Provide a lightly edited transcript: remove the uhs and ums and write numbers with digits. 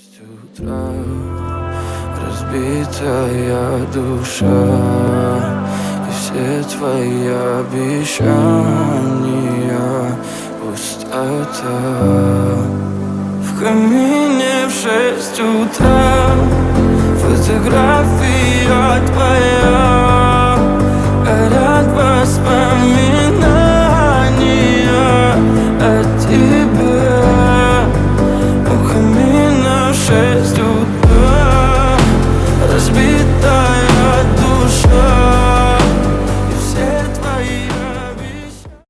6 утра, разбитая душа, и все твои обещания пустота. В камине в 6 утра фотография твоя.